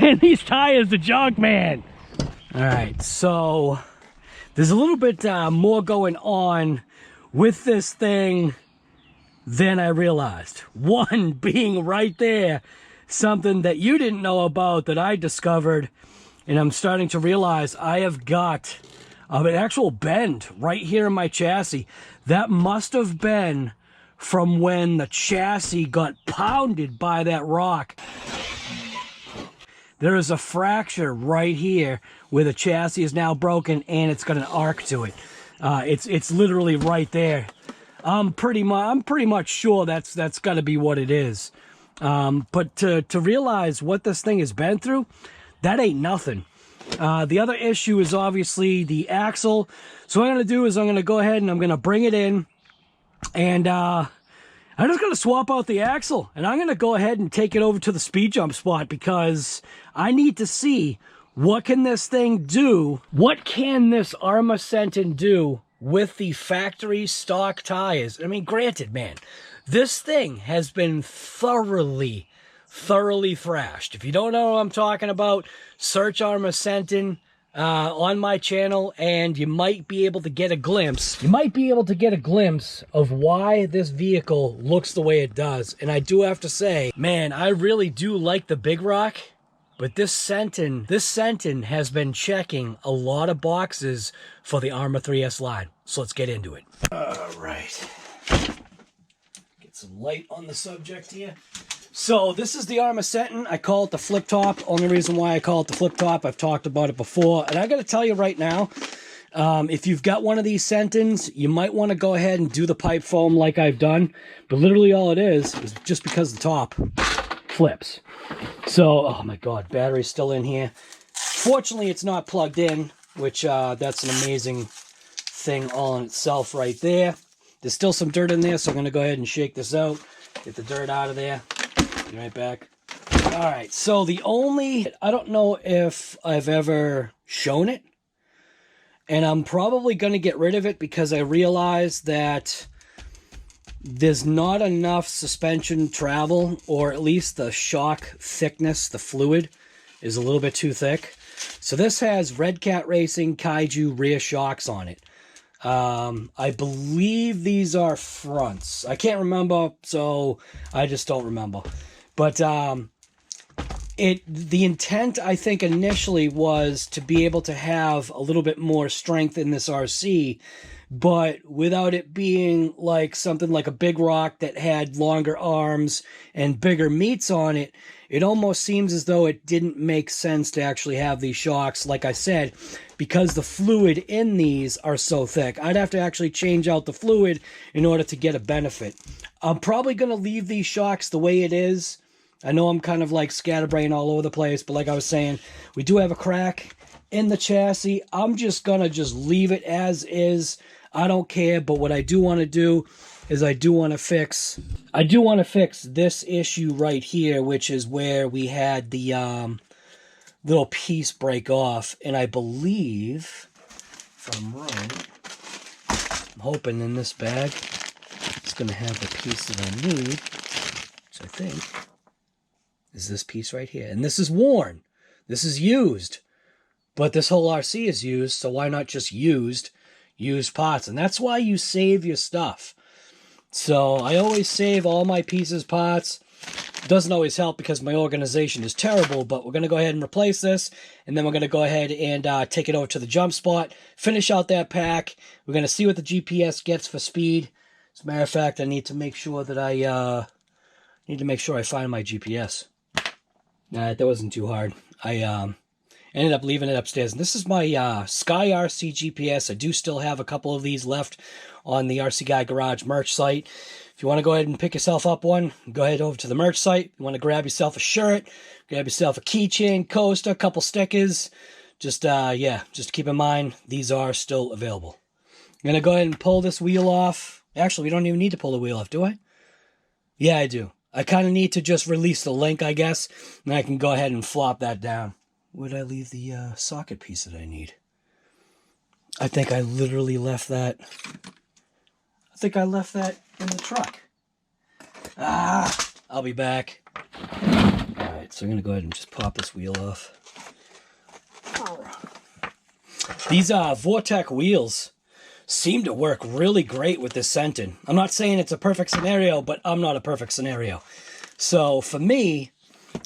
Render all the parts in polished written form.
Man, these tires are junk, man. All right, so there's a little bit more going on with this thing than I realized. One being right there, something that you didn't know about that I discovered, and I'm starting to realize I have got an actual bend right here in my chassis. That must have been from when the chassis got pounded by that rock. There is a fracture right here where the chassis is now broken and it's got an arc to it. It's literally right there. I'm pretty much sure that's got to be what it is. But to realize what this thing has been through, that ain't nothing. The other issue is obviously the axle. So what I'm going to do is I'm going to go ahead and I'm going to bring it in, and I'm just going to swap out the axle, and I'm going to go ahead and take it over to the speed jump spot because I need to see what can this thing do. What can this Arrma Senton do with the factory stock tires? I mean, granted, man, this thing has been thoroughly thrashed. If you don't know what I'm talking about, search Arrma Senton on my channel, and you might be able to get a glimpse. You might be able to get a glimpse of why this vehicle looks the way it does. And I do have to say, man, I really do like the Big Rock, but this Senton has been checking a lot of boxes for the Arrma 3S line. So let's get into it. All right. Get some light on the subject here. So this is the Arrma Senton. I call it the flip top. Only reason why I call it the flip top, I've talked about it before. And I got to tell you right now, if you've got one of these Sentons, you might want to go ahead and do the pipe foam like I've done. But literally all it is just because the top flips. So, oh my God, battery's still in here. Fortunately, it's not plugged in, which that's an amazing thing all in itself right there. There's still some dirt in there, so I'm going to go ahead and shake this out. Get the dirt out of there. Be right back. All right, so I don't know if I've ever shown it, and I'm probably going to get rid of it because I realize that there's not enough suspension travel, or at least the shock thickness, the fluid, is a little bit too thick. So this has Red Cat Racing Kaiju rear shocks on it. I believe these are fronts. I can't remember, so I just don't remember. But the intent, I think, initially was to be able to have a little bit more strength in this RC, but without it being like something like a Big Rock that had longer arms and bigger meats on it. It almost seems as though it didn't make sense to actually have these shocks, like I said, because the fluid in these are so thick. I'd have to actually change out the fluid in order to get a benefit. I'm probably going to leave these shocks the way it is. I know I'm kind of like scatterbrained all over the place, but like I was saying, we do have a crack in the chassis. I'm just going to leave it as is. I don't care, but what I do want to do is I do want to fix this issue right here, which is where we had the little piece break off. And I believe, if I'm right, I'm hoping in this bag it's going to have the piece that I need, which I think is this piece right here. And this is worn. This is used. But this whole RC is used, so why not just used parts? And that's why you save your stuff. So I always save all my pieces, parts. It doesn't always help because my organization is terrible, but we're going to go ahead and replace this, and then we're going to go ahead and take it over to the jump spot, finish out that pack. We're going to see what the GPS gets for speed. As a matter of fact, I need to make sure that I find my GPS. Nah, that wasn't too hard. I ended up leaving it upstairs. And this is my SKYRC GPS. I do still have a couple of these left on the RC Guy Garage merch site. If you want to go ahead and pick yourself up one, go ahead over to the merch site. You want to grab yourself a shirt, grab yourself a keychain, coaster, a couple stickers. Just keep in mind, these are still available. I'm going to go ahead and pull this wheel off. Actually, we don't even need to pull the wheel off, do I? Yeah, I do. I kind of need to just release the link, I guess, and I can go ahead and flop that down. Where did I leave the socket piece that I need? I think I literally left that. I think I left that in the truck. I'll be back. All right. Alright, so I'm going to go ahead and just pop this wheel off. These Vortec wheels seem to work really great with this Senton. I'm not saying it's a perfect scenario, but I'm not a perfect scenario. So for me,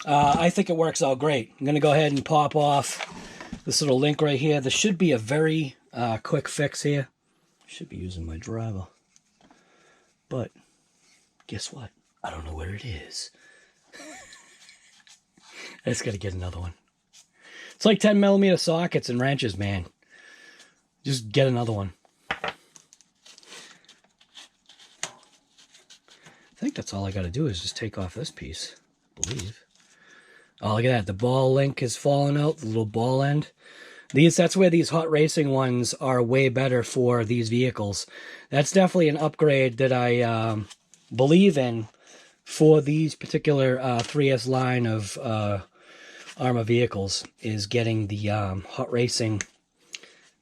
I think it works out great. I'm going to go ahead and pop off this little link right here. This should be a very quick fix here. Should be using my driver. But guess what? I don't know where it is. I just got to get another one. It's like 10mm sockets and wrenches, man. Just get another one. I think that's all I got to do is just take off this piece, I believe. Oh, look at that. The ball link is falling out, the little ball end. That's where these hot racing ones are way better for these vehicles. That's definitely an upgrade that I believe in for these particular 3S line of Arrma vehicles, is getting the hot racing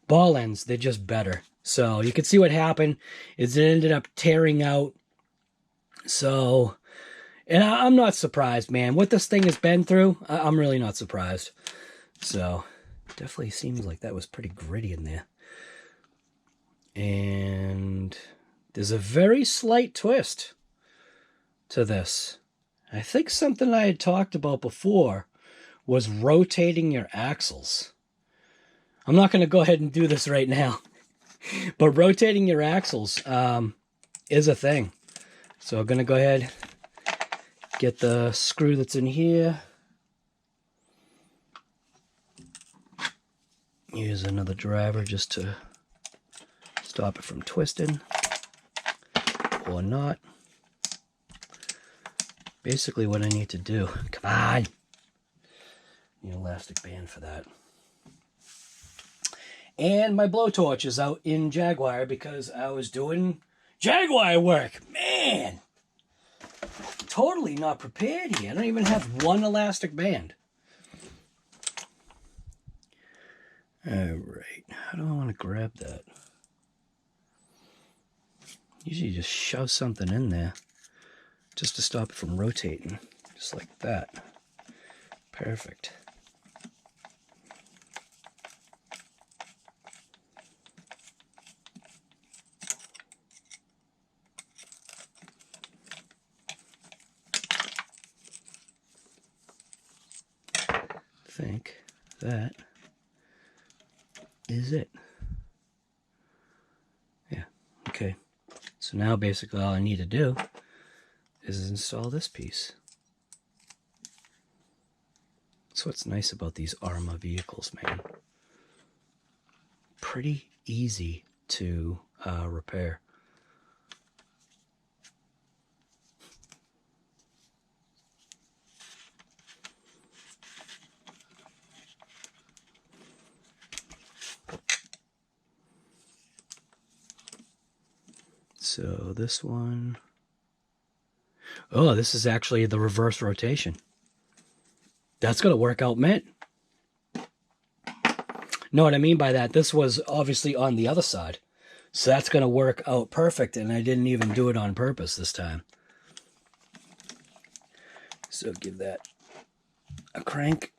ball ends. They're just better. So you can see what happened is it ended up tearing out. So, and I'm not surprised, man. What this thing has been through, I'm really not surprised. So, definitely seems like that was pretty gritty in there. And there's a very slight twist to this. I think something I had talked about before was rotating your axles. I'm not going to go ahead and do this right now, but rotating your axles is a thing. So I'm going to go ahead, get the screw that's in here. Use another driver just to stop it from twisting or not. Basically what I need to do, come on, need an elastic band for that. And my blowtorch is out in Jaguar because I was doing Jaguar work. Man, totally not prepared here. I don't even have one elastic band. All right, how do I want to grab that? Usually just shove something in there just to stop it from rotating, just like that. Perfect. I think that is it. Yeah, okay. So now basically all I need to do is install this piece. That's what's nice about these Arrma vehicles, man. Pretty easy to repair. So this one, oh, this is actually the reverse rotation. That's going to work out mint. Know what I mean by that? This was obviously on the other side. So that's going to work out perfect, and I didn't even do it on purpose this time. So give that a crank.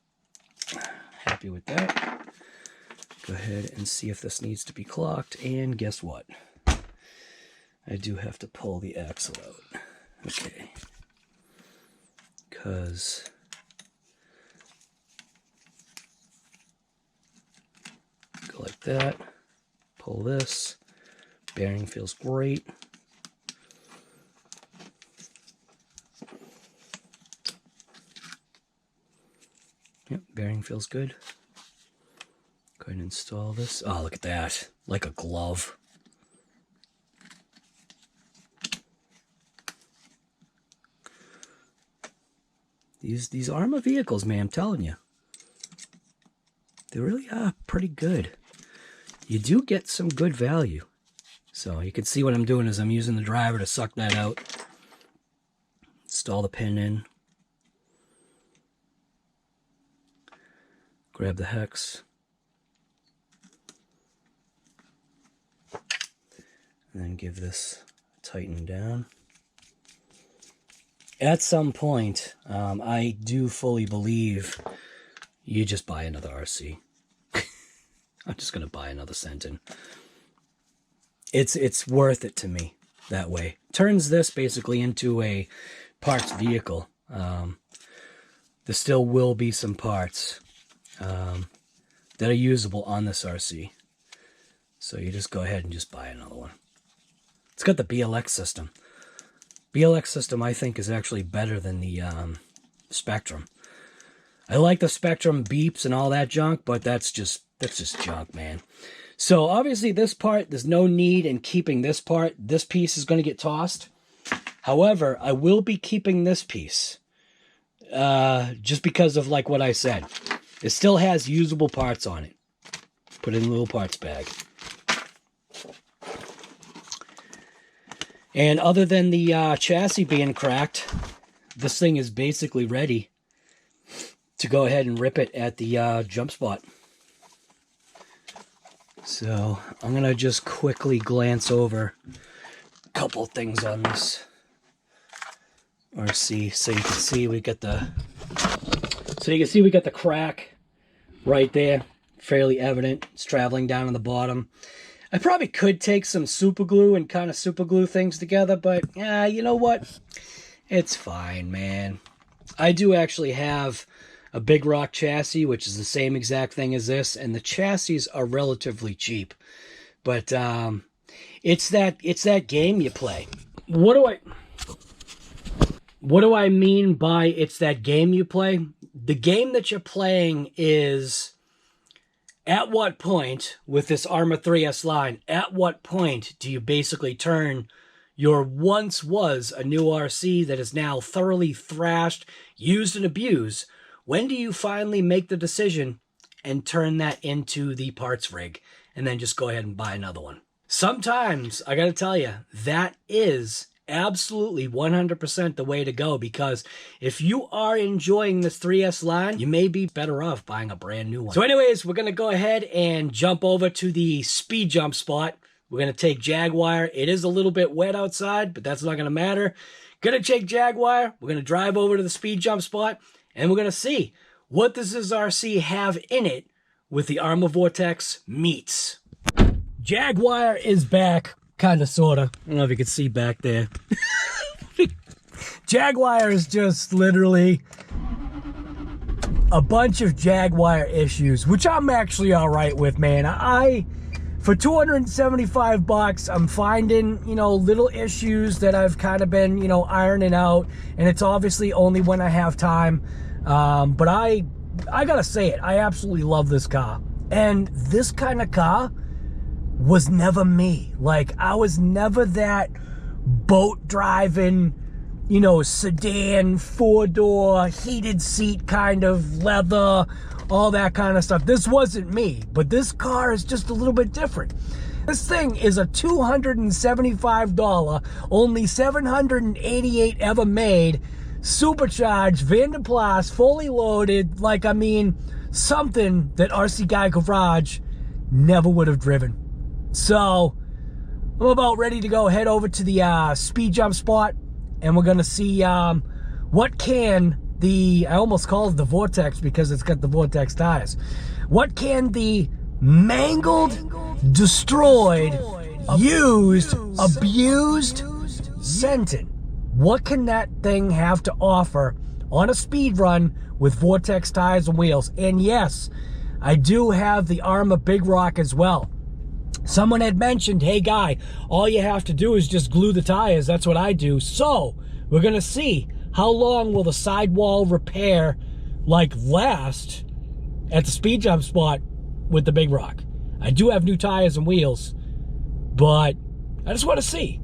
Happy with that. Go ahead and see if this needs to be clocked, and guess what? I do have to pull the axle out. Okay. Because go like that. Pull this. Bearing feels great. Yep, bearing feels good. Go ahead and install this. Oh, look at that. Like a glove. These Arrma vehicles, man, I'm telling you, they really are pretty good. You do get some good value. So you can see what I'm doing is I'm using the driver to suck that out. Install the pin in. Grab the hex. And then give this a tighten down. at some point, I do fully believe you just buy another RC. I'm just going to buy another Senton. It's worth it to me that way. Turns this basically into a parts vehicle. There still will be some parts that are usable on this RC. So you just go ahead and just buy another one. It's got the BLX system. BLX system, I think, is actually better than the SPEKTRUM. I like the SPEKTRUM beeps and all that junk, but that's just junk, man. So obviously this part, there's no need in keeping this part. This piece is going to get tossed. However, I will be keeping this piece just because of like what I said. It still has usable parts on it. Put it in a little parts bag. And other than the chassis being cracked, this thing is basically ready to go ahead and rip it at the jump spot. So I'm going to just quickly glance over a couple things on this RC. So you can see we got the crack right there, fairly evident. It's traveling down on the bottom. I probably could take some super glue and kind of super glue things together, but you know what? It's fine, man. I do actually have a Big Rock chassis, which is the same exact thing as this, and the chassis are relatively cheap. But it's that game you play. What do I mean by it's that game you play? The game that you're playing is, at what point with this Arrma 3S line, at what point do you basically turn your once was a new RC that is now thoroughly thrashed, used and abused? When do you finally make the decision and turn that into the parts rig and then just go ahead and buy another one? Sometimes, I got to tell you, that is absolutely 100% the way to go, because if you are enjoying this 3S line, you may be better off buying a brand new one. So anyways, we're going to go ahead and jump over to the speed jump spot. We're going to take Jaguar. It is a little bit wet outside, but that's not going to matter. Going to take Jaguar. We're going to drive over to the speed jump spot, and we're going to see what does this RC have in it with the Arrma Vortex meets. Jaguar is back. Kind of, sort of. I don't know if you can see back there. Jaguar is just literally a bunch of Jaguar issues, which I'm actually all right with, man. For 275 bucks, I'm finding, little issues that I've kind of been, ironing out, and it's obviously only when I have time. But I gotta say it, I absolutely love this car. And this kind of car was never me. Like, I was never that boat driving, sedan, 4-door, heated seat kind of leather, all that kind of stuff. This wasn't me, but this car is just a little bit different. This thing is a $275, only 788 ever made, supercharged, Van der Plas, fully loaded, something that RC Guy Garage never would have driven. So I'm about ready to go head over to the speed jump spot, and we're going to see what can the, I almost called it the Vortex because it's got the Vortex tires. What can the mangled, destroyed, used, abused Senton, what can that thing have to offer on a speed run with Vortex tires and wheels? And yes, I do have the Arrma Big Rock as well. Someone had mentioned, hey guy, all you have to do is just glue the tires. That's what I do. So we're going to see how long will the sidewall repair last at the speed jump spot with the Big Rock. I do have new tires and wheels, but I just want to see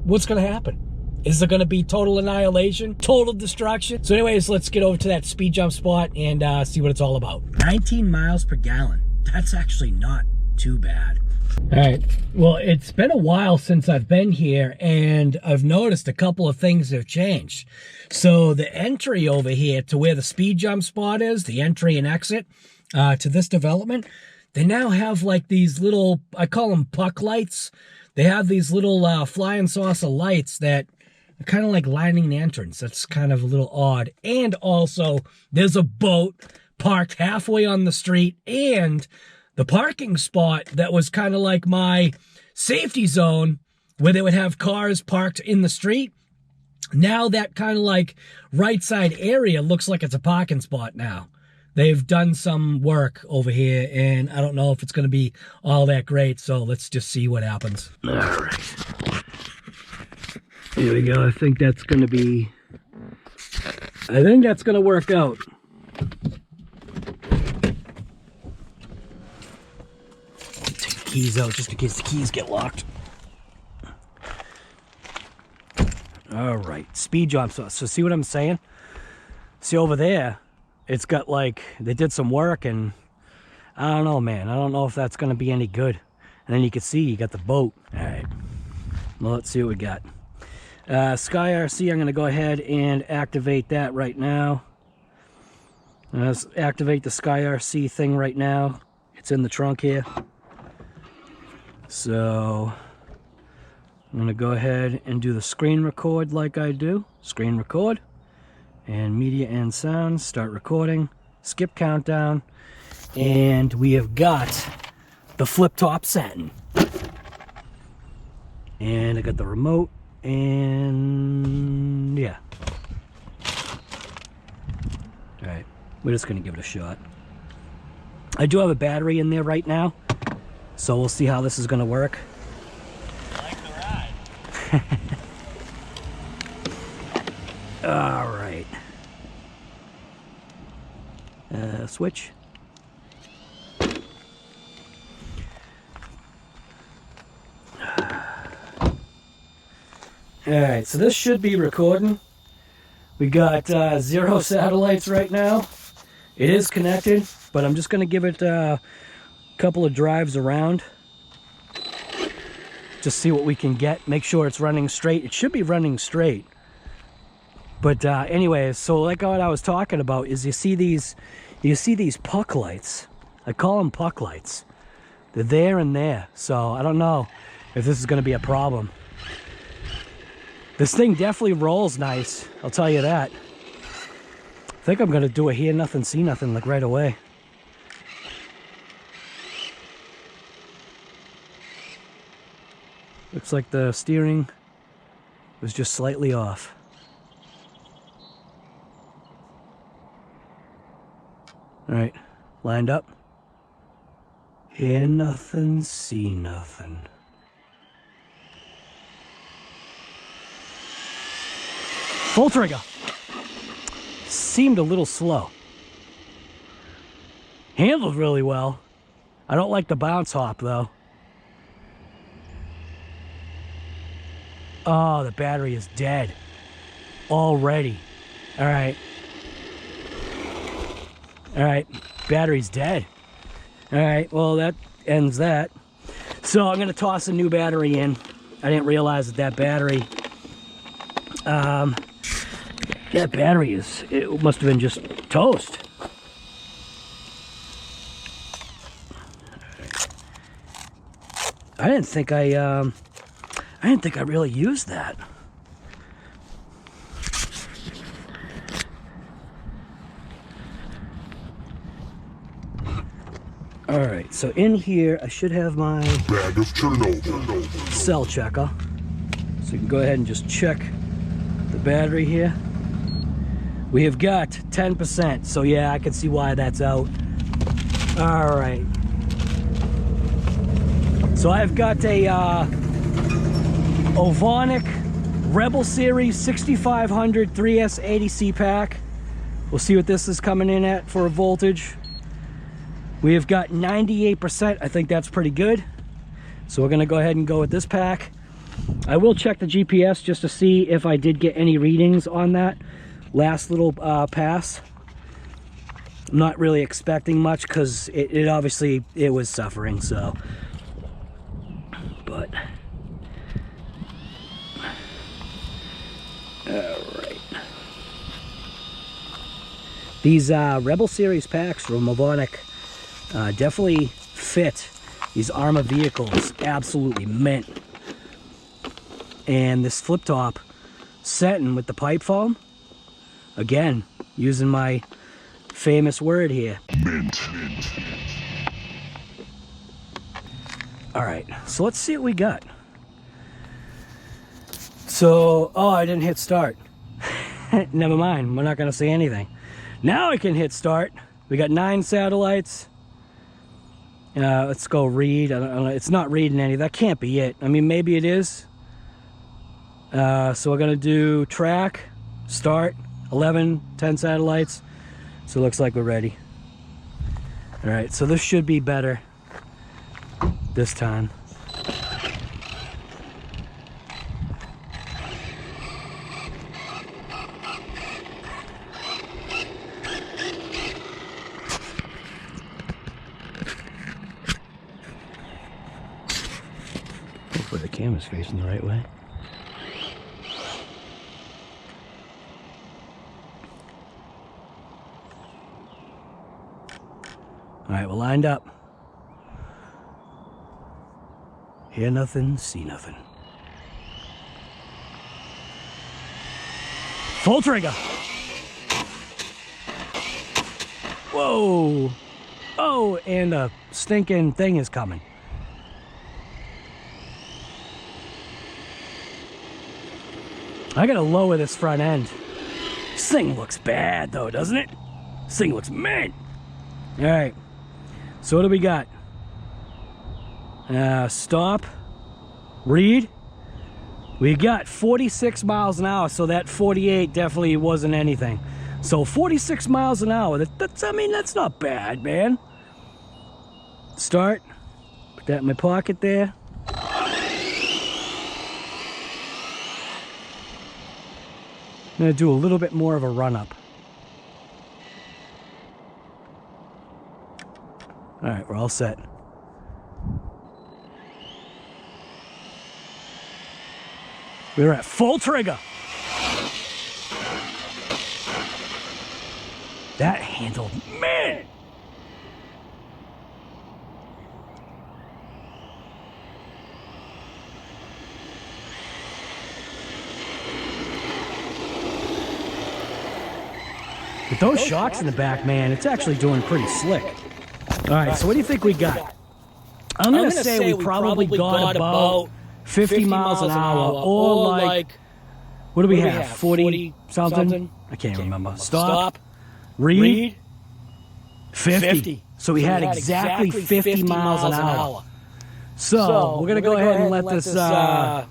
what's going to happen. Is there going to be total annihilation, total destruction? So anyways, let's get over to that speed jump spot and see what it's all about. 19 miles per gallon. That's actually not too bad. All right, well, it's been a while since I've been here, and I've noticed a couple of things have changed. So the entry over here to where the speed jump spot is, the entry and exit to this development, they now have these little, I call them puck lights. They have these little flying saucer lights that kind of like lining the entrance. That's kind of a little odd. And also, there's a boat parked halfway on the street, and the parking spot that was kind of like my safety zone where they would have cars parked in the street. Now that kind of like right side area looks like it's a parking spot now. They've done some work over here, and I don't know if it's going to be all that great, so let's just see what happens. All right. Here we go. I think that's going to work out. Take the keys out just in case the keys get locked. All right, speed jump. So see what I'm saying? See over there, it's got like, they did some work, and I don't know, man. I don't know if that's going to be any good. And then you can see you got the boat. All right, well, let's see what we got. SKYRC, I'm going to go ahead and activate that right now. Let's activate the SKYRC thing right now. It's in the trunk here. So I'm going to go ahead and do the screen record like I do. Screen record. And media and sound. Start recording. Skip countdown. And we have got the flip top Senton. And I got the remote. And yeah. Alright, we're just gonna give it a shot. I do have a battery in there right now, so we'll see how this is gonna work. I like the ride. Alright. Switch. Alright, so this should be recording. We got 0 satellites right now. It is connected, but I'm just going to give it a couple of drives around. Just see what we can get. Make sure it's running straight. It should be running straight. But anyways, so like what I was talking about is you see these puck lights. I call them puck lights. They're there and there. So I don't know if this is going to be a problem. This thing definitely rolls nice, I'll tell you that. I think I'm going to do a hear nothing, see nothing like right away. Looks like the steering was just slightly off. Alright, lined up. Hear nothing, see nothing. Full trigger. Seemed a little slow. Handled really well. I don't like the bounce hop though. Oh, the battery is dead. Already. Alright. Alright, battery's dead. Alright, well that ends that. So I'm gonna toss a new battery in. I didn't realize that battery that battery it must have been just toast. I didn't think I really used that. All right, so in here I should have my bag of Chernobyl cell checker. So you can go ahead and just check the battery here. We have got 10%, so yeah, I can see why that's out. All right. So I've got a Ovonic Rebel Series 6500 3S 80C pack. We'll see what this is coming in at for a voltage. We have got 98%. I think that's pretty good. So we're gonna go ahead and go with this pack. I will check the GPS just to see if I did get any readings on that last little pass. I'm not really expecting much because it obviously it was suffering, so. But all right. These Rebel Series packs from Ovonic definitely fit these Arrma vehicles absolutely mint. And this flip top Senton with the pipe foam. Again, using my famous word here. Mint. All right, so let's see what we got. So, oh, I didn't hit start. Never mind, we're not gonna say anything. Now I can hit start. We got 9 satellites. Let's go read. I don't know. It's not reading any. That can't be it. I mean, maybe it is. So we're gonna do track, start, 11, 10 satellites. So it looks like we're ready. All right, so this should be better this time. Hopefully the camera's facing the right way. All right, we're lined up. Hear nothing, see nothing. Full trigger. Whoa. Oh, and a stinking thing is coming. I gotta lower this front end. This thing looks bad though, doesn't it? This thing looks mint. All right, so what do we got? Stop, read. We got 46 miles an hour, so that 48 definitely wasn't anything. So 46 miles an hour, that's, I mean, that's not bad, man. Start, put that in my pocket there. I'm gonna do a little bit more of a run up. All right, we're all set. We're at full trigger. That handled, man. With those shocks in the back, man, it's actually doing pretty slick. All right, so what do you think we got? I'm gonna say we probably got about 50 miles an hour, or like, what do we have? 40 something? I can't remember. Stop. Read. 50. So we had exactly 50 miles an hour. So we're gonna go ahead and let this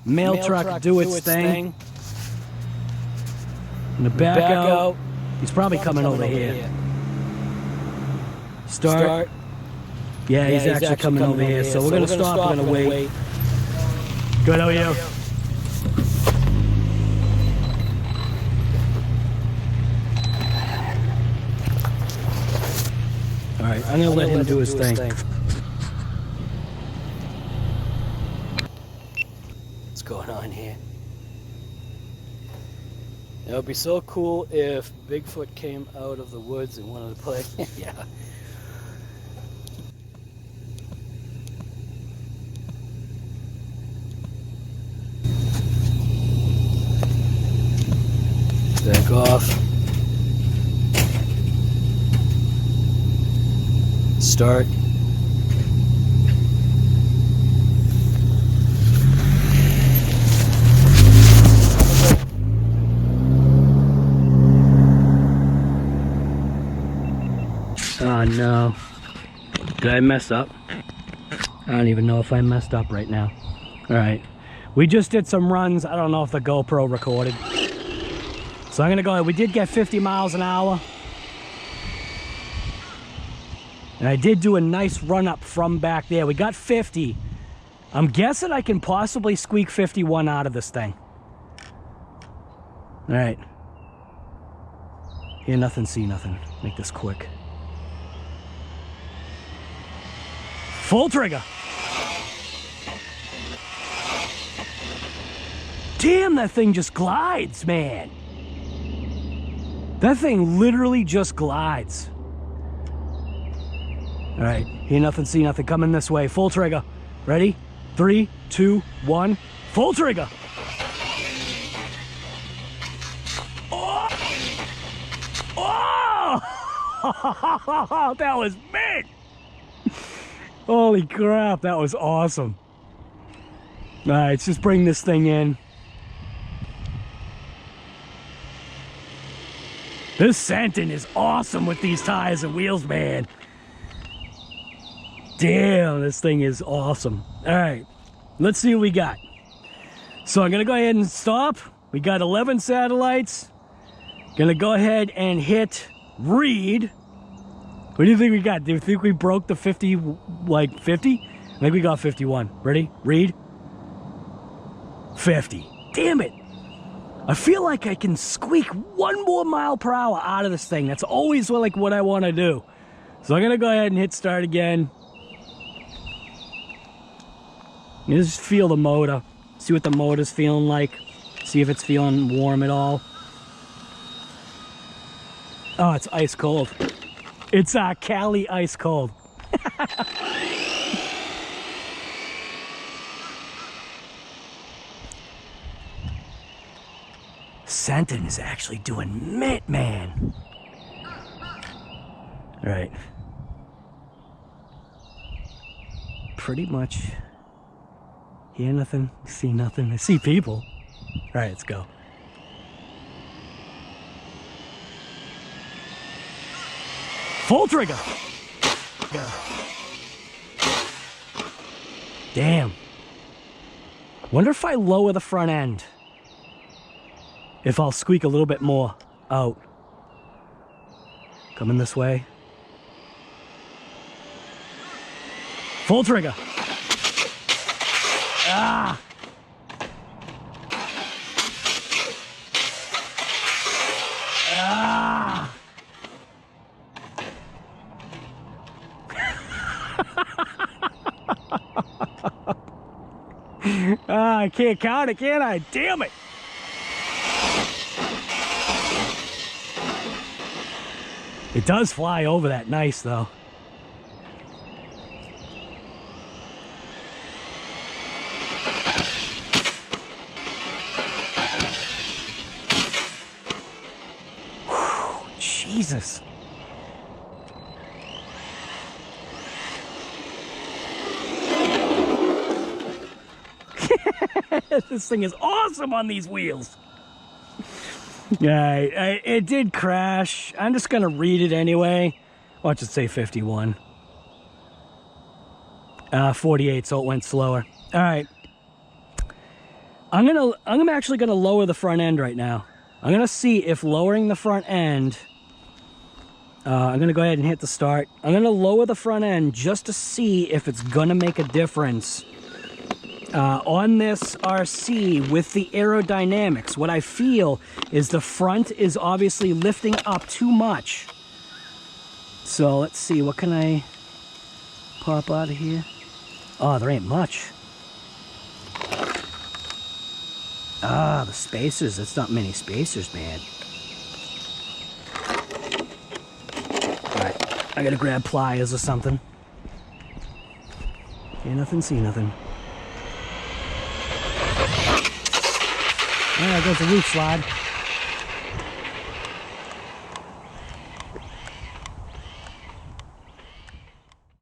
mail truck do its thing. I'm gonna back out. He's probably coming over here. Start. Yeah, he's actually coming over here. So we're gonna stop. We're gonna wait. Good, how are you? All right, I'm gonna let him do his thing. What's going on here? It would be so cool if Bigfoot came out of the woods and wanted to play. Yeah. Back off. Start. Oh no. Did I mess up? I don't even know if I messed up right now. Alright. We just did some runs. I don't know if the GoPro recorded. So I'm gonna go ahead. We did get 50 miles an hour. And I did do a nice run up from back there. We got 50. I'm guessing I can possibly squeak 51 out of this thing. Alright. Hear nothing, see nothing. Make this quick. Full trigger. Damn, that thing just glides, man. That thing literally just glides. All right, hear nothing, see nothing, coming this way. Full trigger. Ready? 3, 2, 1. Full trigger. that was mint! Holy crap, that was awesome. All right, let's just bring this thing in. This Senton is awesome with these tires and wheels, man. Damn, this thing is awesome. All right, let's see what we got. So I'm gonna go ahead and stop. We got 11 satellites. Gonna go ahead and hit read. What do you think we got? Do you think we broke the 50, like 50? I think we got 51. Ready? Read. 50. Damn it. I feel like I can squeak 1 more mile per hour out of this thing. That's always like what I want to do. So I'm gonna go ahead and hit start again. Just feel the motor. See what the motor's feeling like. See if it's feeling warm at all. Oh, it's ice cold. It's Cali ice cold. Senton is actually doing mint, man. All right. Pretty much hear nothing, see nothing. I see people. All right, let's go. Full trigger. Damn. Wonder if I lower the front end, if I'll squeak a little bit more out. Coming this way. Full trigger. Ah. Ah. I can't count it, can I? Damn it! It does fly over that nice, though. Whew, Jesus. This thing is awesome on these wheels. Yeah, it did crash. I'm just gonna read it anyway. Watch it say 51. 48, so it went slower. All right. I'm actually gonna lower the front end right now. I'm gonna see if lowering the front end. I'm gonna go ahead and hit the start. I'm gonna lower the front end just to see if it's gonna make a difference. On this RC with the aerodynamics, what I feel is the front is obviously lifting up too much. So let's see, what can I pop out of here? Oh, there ain't much. Ah, the spacers, that's not many spacers, man. Alright, I gotta grab pliers or something. Hear nothing, see nothing. There goes the roof slide.